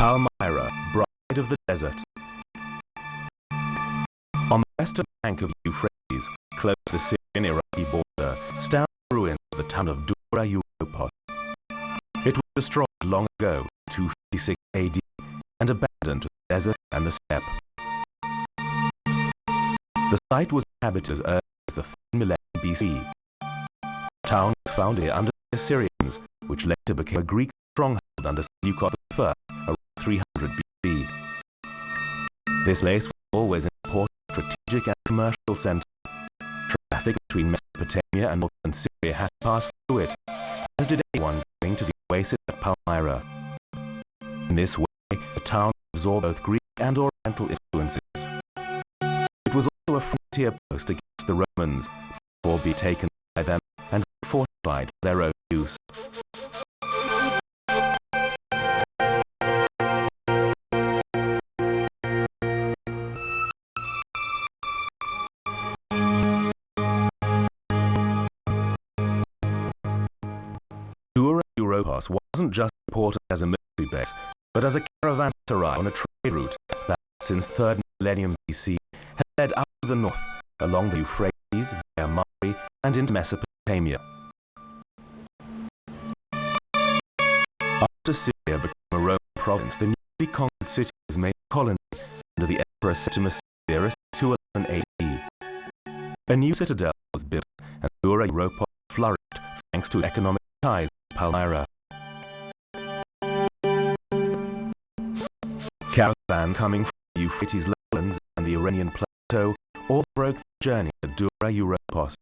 Palmyra, bride of the desert. On the western bank of Euphrates, close to the Syrian-Iraqi border, stand the ruins of the town of Dura Europos. It was destroyed long ago, 256 AD, and abandoned to the desert and the steppe. The site was inhabited as early as the 3rd millennium BC. The town was founded under the Assyrians, which later became a Greek stronghold under Seleucus I around 300 BC. This place was always an important strategic and commercial center. Traffic between Mesopotamia and northern Syria had passed through it, as did anyone going to the oasis at Palmyra. In this way, the town absorbed both Greek and Oriental influences. It was also a frontier post against the Romans, before being taken by them and fortified for their own use. Dura Europos wasn't just important as a military base, but as a caravanserai on a trade route that, since 3rd millennium BC, had led out to the north, along the Euphrates, via Mari, and into Mesopotamia. After Syria became a Roman province, the newly conquered city was made a colony under the Emperor Septimus Severus in 211 AD. A new citadel was built, and Dura Europos flourished thanks to economic ties with Palmyra. Caravans coming from the Euphrates lowlands and the Iranian plateau all broke the journey to Dura Europos.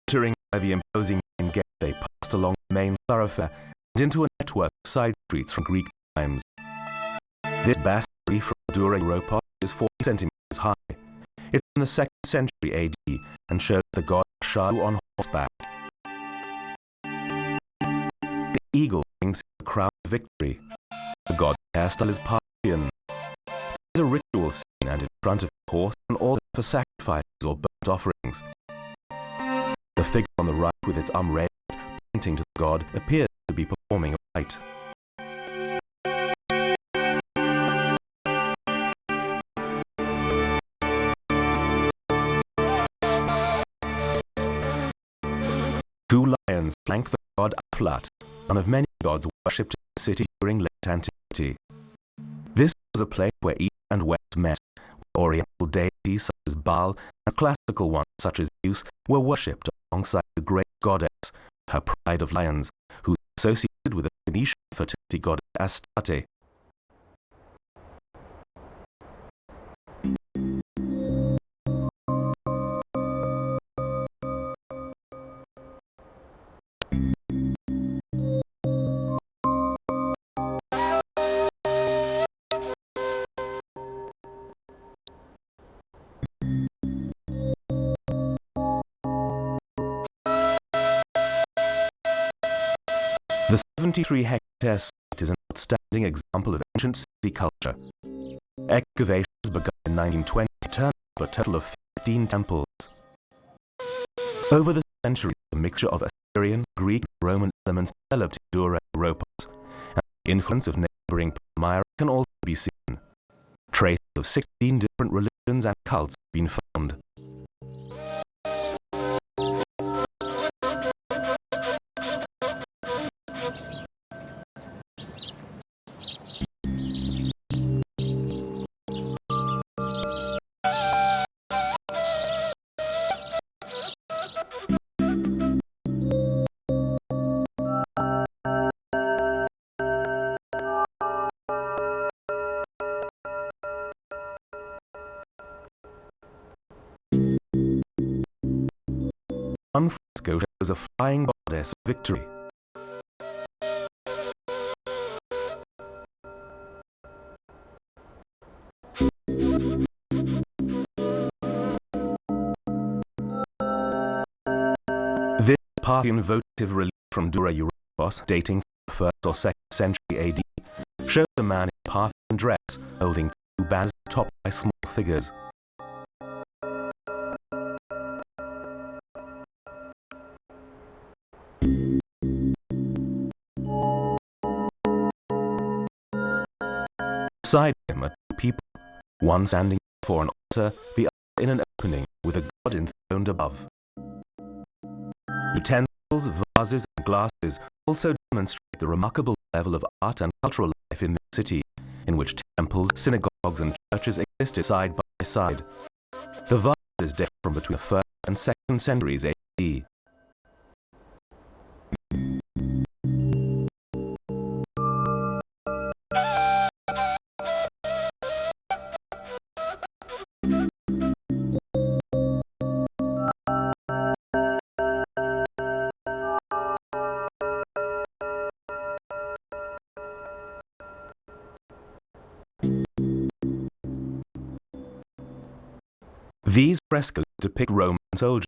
Entering by the imposing main gate, they passed along the main thoroughfare and into a network of side streets from Greek times. This bastille from Dura Europos is 40 centimeters high. It's in the 2nd century AD and shows the god Shahu on horseback. The eagle brings the crown of victory. The god's hairstyle is Parthian. There's a ritual scene, and in front of the horse an altar for sacrifices or burnt offerings. The figure on the right with its arm raised, pointing to the god, appears to be performing a rite. Two lions flank the god Aflat, one of many gods worshipped in the city during late antiquity. This was a place where East and West met, where Oriental deities such as Baal and classical ones such as Zeus were worshipped alongside the great goddess, her pride of lions, who was associated with the Phoenician fertility goddess Astarte. The 73-hectare site is an outstanding example of ancient city culture. Excavations begun in 1920 turned up a total of 15 temples. Over the centuries, a mixture of Assyrian, Greek, and Roman elements developed in Dura Europos, and the influence of neighboring Palmyra can also be seen. Traces of 16 different religions and cults have been found. One fresco shows a flying goddess of victory. This Parthian votive relief from Dura Europos, dating from the 1st or 2nd century AD, shows dress, holding two banners topped by small figures. Beside him are two people, one standing before an altar, the other in an opening with a god enthroned above. Utensils, vases, and glasses also demonstrate the remarkable level of art and cultural life in the city, in which temples, synagogues, and churches existed side by side. The vases date from between the 1st and 2nd centuries AD. These frescoes depict Roman soldiers.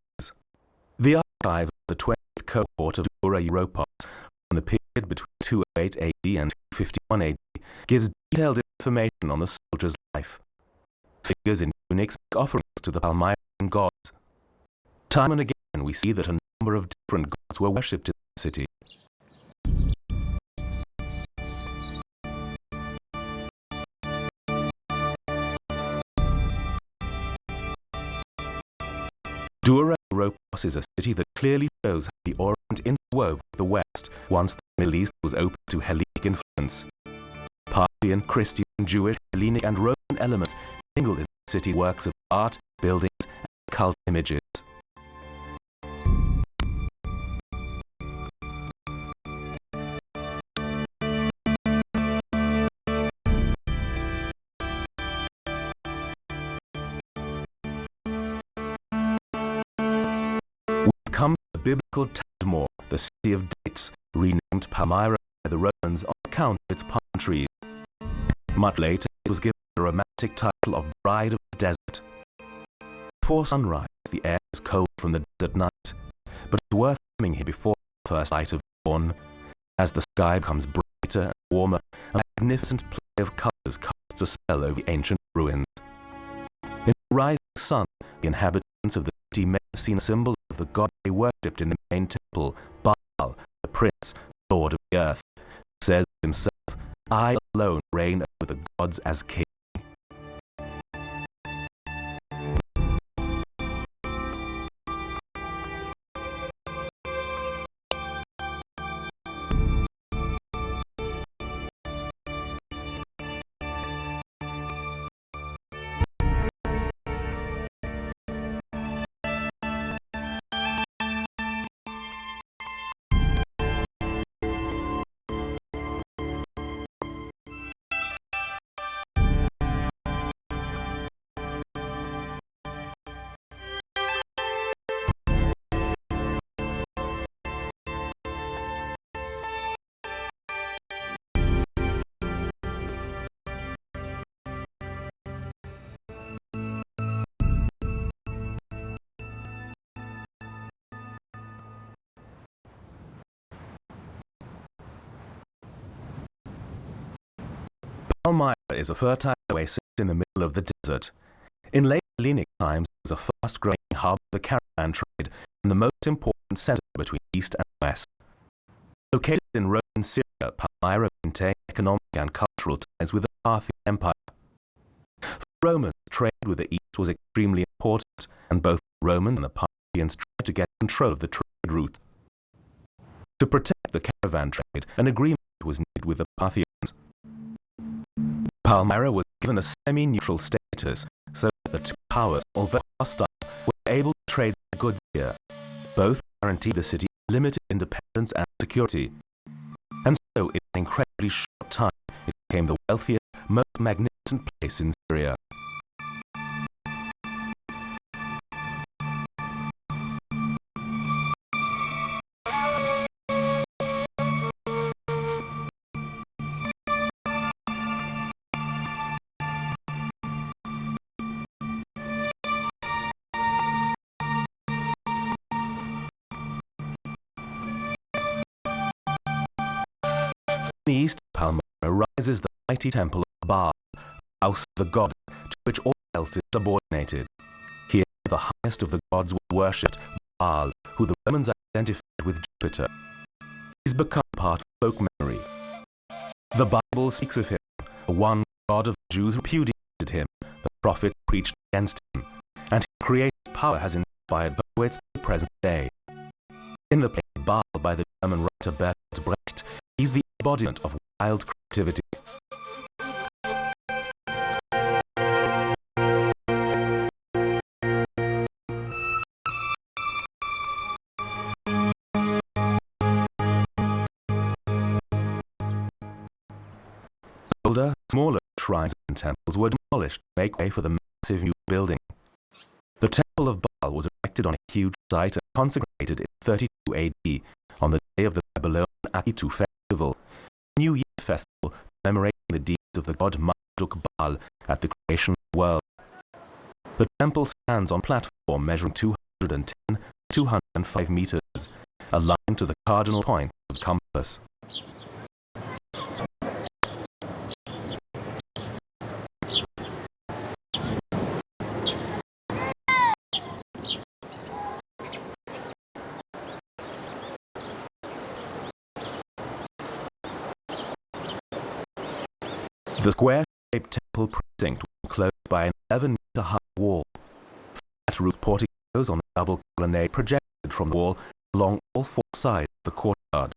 The archive of the 20th cohort of Dura Europos from the period between 208 AD and 251 AD gives detailed information on the soldier's life. Figures in tunics make offerings to the Palmyra gods. Time and again we see that a number of different gods were worshipped in the city. Dura Europos is a city that clearly shows how the Orient interwove with the West once the Middle East was open to Hellenic influence. Parthian, Christian, Jewish, Hellenic, and Roman elements mingled in the city's works of art, buildings, and cult images. Come to the biblical Tadmor, the city of dates, renamed Palmyra by the Romans on account of its palm trees. Much later, it was given the romantic title of Bride of the Desert. Before sunrise, the air is cold from the desert night, but it's worth coming here before the first light of dawn. As the sky becomes brighter and warmer, a magnificent play of colors casts a spell over the ancient ruins. In the rising sun, the inhabitants of the city may have seen a symbol of the god they worshipped in the main temple, Baal, the prince, lord of the earth, who says himself, "I alone reign over the gods as king." Palmyra is a fertile oasis in the middle of the desert. In late Hellenic times, it was a fast-growing hub of the caravan trade and the most important center between East and West. Located in Roman Syria, Palmyra maintained economic and cultural ties with the Parthian Empire. For Romans, trade with the East was extremely important, and both the Romans and the Parthians tried to get control of the trade routes. To protect the caravan trade, an agreement was made with the Parthians. Palmyra was given a semi-neutral status, so that the two powers, although hostile, were able to trade their goods here. Both guaranteed the city limited independence and security. And so, in an incredibly short time, it became the wealthiest, most magnificent place in Syria. In the east of Palmyra rises the mighty temple of Baal, house of the god, to which all else is subordinated. Here the highest of the gods was worshipped, Baal, who the Romans identified with Jupiter. He's become part of folk memory. The Bible speaks of him. The one God of the Jews repudiated him. The prophet preached against him, and his creative power has inspired poets to the present day. In the play Baal by the German writer Bertolt Brecht, he's the embodiment of wild creativity. Older, smaller shrines and temples were demolished to make way for the massive new building. The Temple of Baal was erected on a huge site and consecrated in 32 AD, on the day of the Babylonian Akitu festival, a New Year festival commemorating the deeds of the god Marduk Baal at the creation of the world. The temple stands on a platform measuring 210 to 205 meters, aligned to the cardinal point of the compass. The square-shaped temple precinct was enclosed by an 11-meter-high wall. Flat-roofed porticos on a double colonnade projected from the wall along all four sides of the courtyard.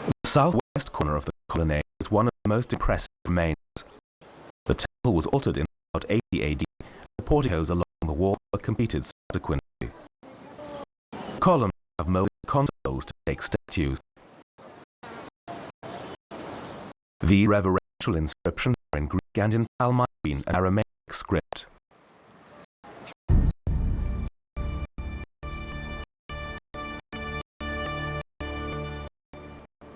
The southwest corner of the colonnade is one of the most impressive remains. The temple was altered in about 80 AD, and the porticos along the wall were completed subsequently. Columns have molded consoles to take statues. These reverential inscriptions are in Greek and in Palmyra and Aramaic script.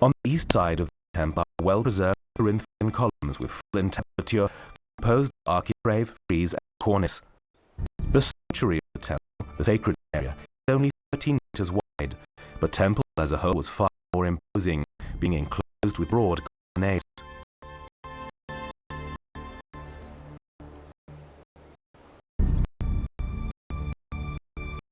On the east side of the temple are well-preserved Corinthian columns with full entablature composed of architrave, frieze, and cornice. The sanctuary of the temple, the sacred area, is only 13 meters wide, but the temple as a whole was far more imposing, being enclosed with broad colonnades.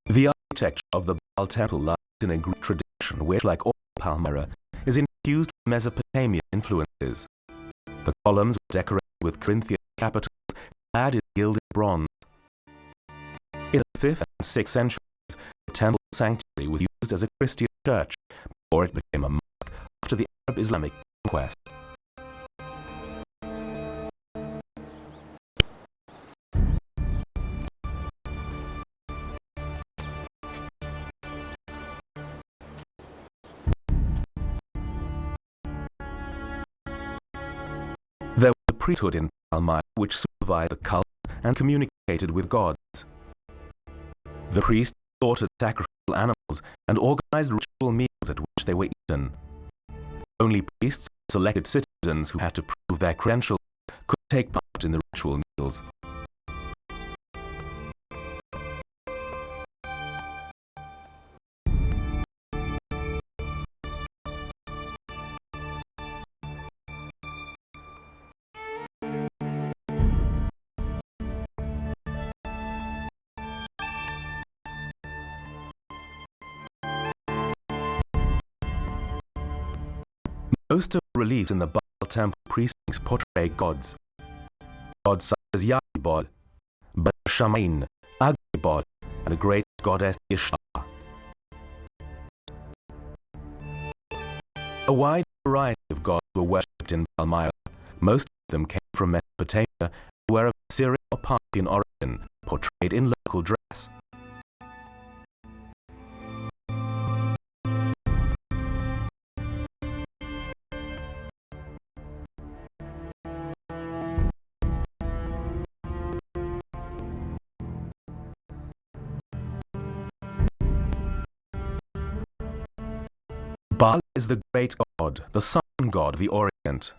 The architecture of the Baal temple lies in a Greek tradition which, like all Palmyra, is infused with Mesopotamian influences. The columns were decorated with Corinthian capitals clad in gilded bronze. In the 5th and 6th centuries, the temple sanctuary was used as a Christian church before it became a mosque after the Arab Islamic conquest. There was a priesthood in Palmyra which supervised the cult and communicated with gods. The priests slaughtered sacrificial animals and organized ritual meals at which they were eaten. Only priests and selected citizens who had to prove their credentials could take part in the ritual meals. Most of the reliefs in the Baal temple precincts portray gods. Gods such as Yahweh, Shamain, Agibod, and the great goddess Ishtar. A wide variety of gods were worshipped in Palmyra. Most of them came from Mesopotamia and were of Syrian or Parthian origin, portrayed in local dress. Baal is the great god, the sun god of the Orient.